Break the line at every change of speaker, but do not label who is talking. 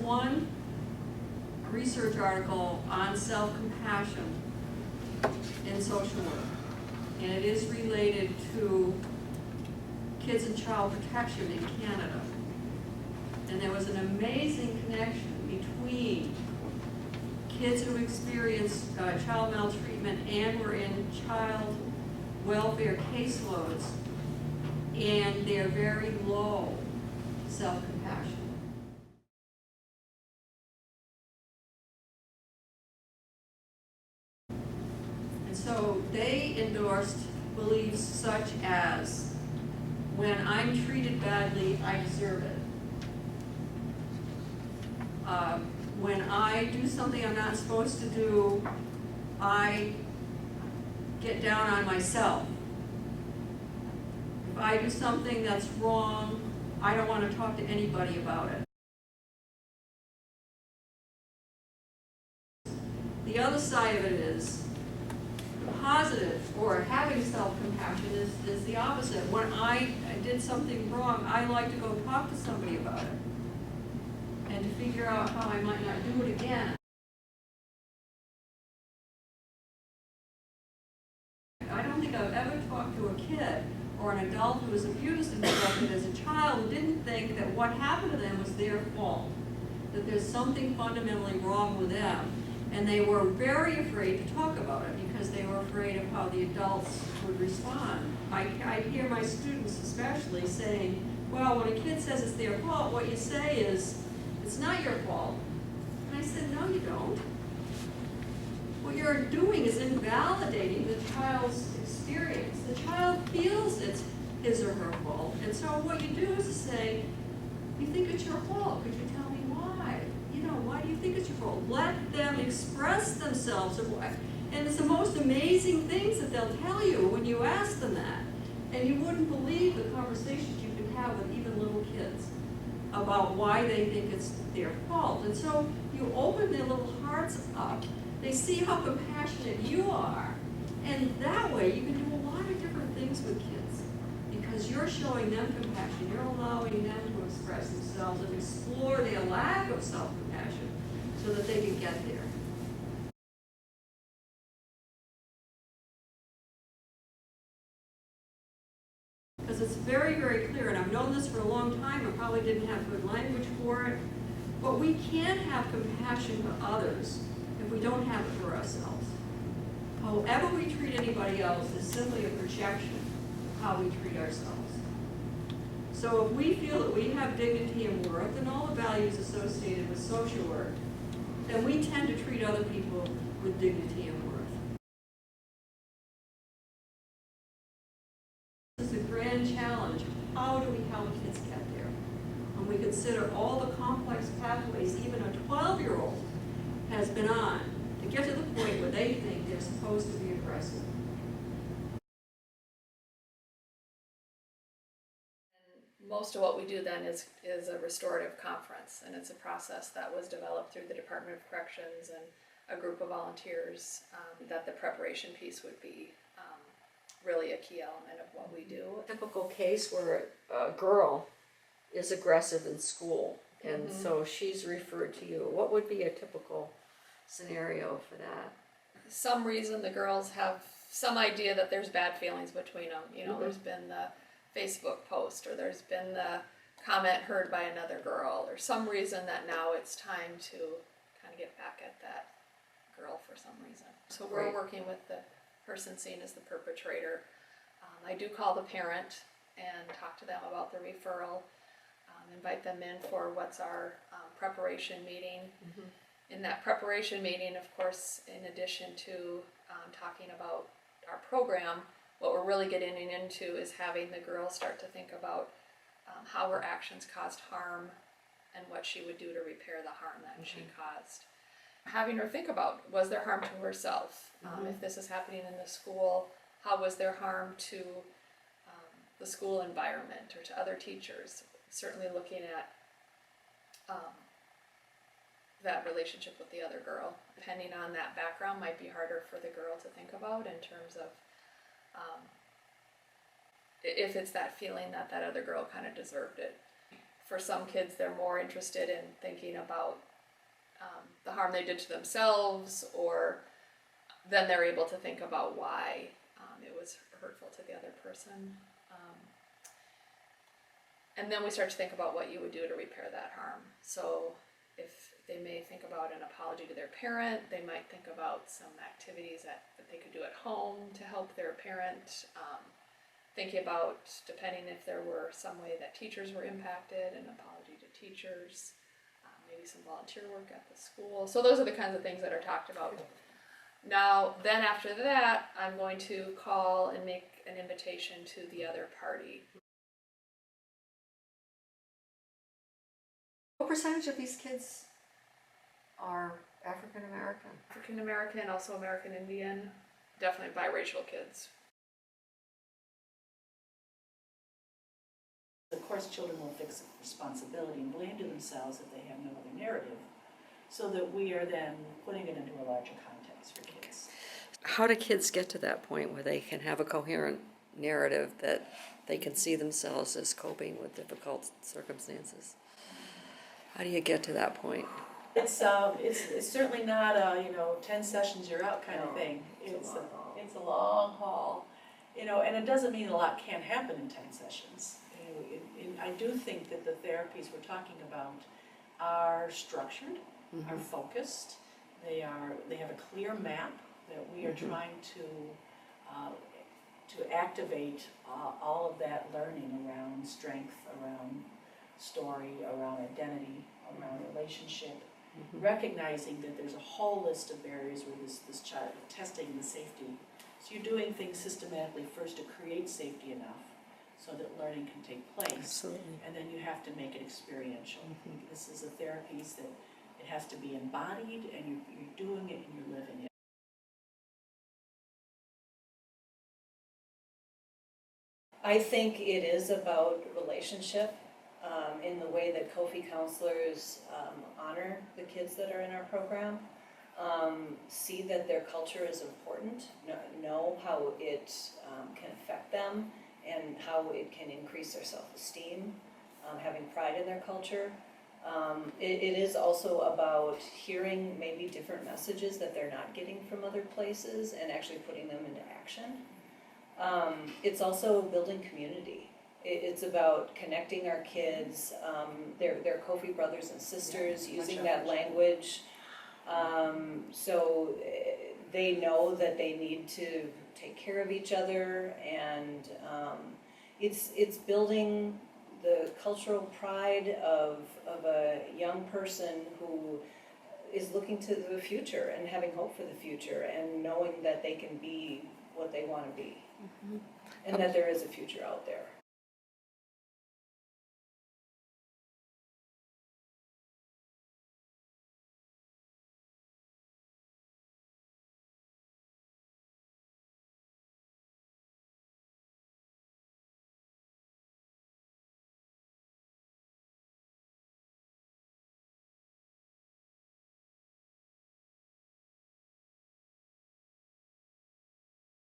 one research article on self-compassion in social work, and it is related to kids and child protection in Canada. And there was an amazing connection between kids who experienced child maltreatment and were in child welfare caseloads and their very low self-compassion. And so they endorsed beliefs such as, when I'm treated badly, I deserve it. When I do something I'm not supposed to do, I get down on myself. If I do something that's wrong, I don't want to talk to anybody about it. The other side of it is positive, or having self-compassion is the opposite. When I did something wrong, I like to go talk to somebody about it and to figure out how I might not do it again. I don't think I've ever talked to a kid or an adult who was abused and neglected as a child who didn't think that what happened to them was their fault, that there's something fundamentally wrong with them. And they were very afraid to talk about it because they were afraid of how the adults would respond. I hear my students especially saying, well, when a kid says it's their fault, what you say is, it's not your fault. And I said, no, you don't. What you're doing is invalidating the child's experience. The child feels it's his or her fault. And so what you do is to say, you think it's your fault. Could you tell me why? Why do you think it's your fault? Let them express themselves. And it's the most amazing things that they'll tell you when you ask them that. And you wouldn't believe the conversations you can have with even little kids about why they think it's their fault. And so you open their little hearts up. They see how compassionate you are. And that way you can do a lot of different things with kids. Because you're showing them compassion. You're allowing them to express themselves and explore their lack of self-compassion so that they can get there. Because it's very, very clear, and I've known this for a long time, I probably didn't have good language for it, but we can't have compassion for others if we don't have it for ourselves. However we treat anybody else is simply a projection of how we treat ourselves. So if we feel that we have dignity and worth and all the values associated with social work, then we tend to treat other people with dignity and worth. This is a grand challenge. How do we help kids get there? When we consider all the complex pathways even a 12-year-old has been on to get to the point where they think they're supposed to be aggressive.
Most of what we do then is a restorative conference, and it's a process that was developed through the Department of Corrections and a group of volunteers, that the preparation piece would be really a key element of what we do.
A typical case where a girl is aggressive in school, and so she's referred to you. What would be a typical scenario for that?
Some reason the girls have some idea that there's bad feelings between them. There's been the Facebook post, or there's been the comment heard by another girl, or some reason that now it's time to kind of get back at that girl for some reason. So we're working with the person seen as the perpetrator. I do call the parent and talk to them about the referral, invite them in for what's our preparation meeting. In that preparation meeting, of course, in addition to talking about our program, what we're really getting into is having the girls start to think about how her actions caused harm and what she would do to repair the harm that she caused. Having her think about, was there harm to herself? If this is happening in the school, how was there harm to the school environment or to other teachers? Certainly looking at that relationship with the other girl. Depending on that background, might be harder for the girl to think about in terms of if it's that feeling that that other girl kind of deserved it for some kids, they're more interested in thinking about the harm they did to themselves, or then they're able to think about why it was hurtful to the other person. And then we start to think about what you would do to repair that harm. So if they may think about an apology to their parent, they might think about some activities that they could do at home to help their parent. Thinking about, depending if there were some way that teachers were impacted, an apology to teachers, maybe some volunteer work at the school. So those are the kinds of things that are talked about. Now, then after that, I'm going to call and make an invitation to the other party.
What percentage of these kids are African American?
African American, also American Indian, definitely biracial kids.
Of course, children will fix responsibility and blame to themselves if they have no other narrative, so that we are then putting it into a larger context for kids.
How do kids get to that point where they can have a coherent narrative that they can see themselves as coping with difficult circumstances? How do you get to that point?
It's certainly not a 10 sessions you're out kind of thing. It's a long haul, and it doesn't mean a lot can't happen in 10 sessions. I do think that the therapies we're talking about are structured, are focused. They have a clear map that we are trying to activate all of that learning around strength, around story, around identity, around relationship, recognizing that there's a whole list of barriers where this child testing the safety. So you're doing things systematically first to create safety enough so that learning can take place.
Absolutely.
And then you have to make it experiential. This is a therapies that it has to be embodied, and you're doing it and you're living it.
I think it is about relationship in the way that Kofi counselors honor the kids that are in our program, see that their culture is important, know how it can affect them and how it can increase their self-esteem, having pride in their culture. It is also about hearing maybe different messages that they're not getting from other places and actually putting them into action. It's also building community. It's about connecting our kids, their Kofi brothers and sisters, using that language. So they know that they need to take care of each other, and it's building the cultural pride of a young person who is looking to the future and having hope for the future and knowing that they can be what they want to be, and that there is a future out there.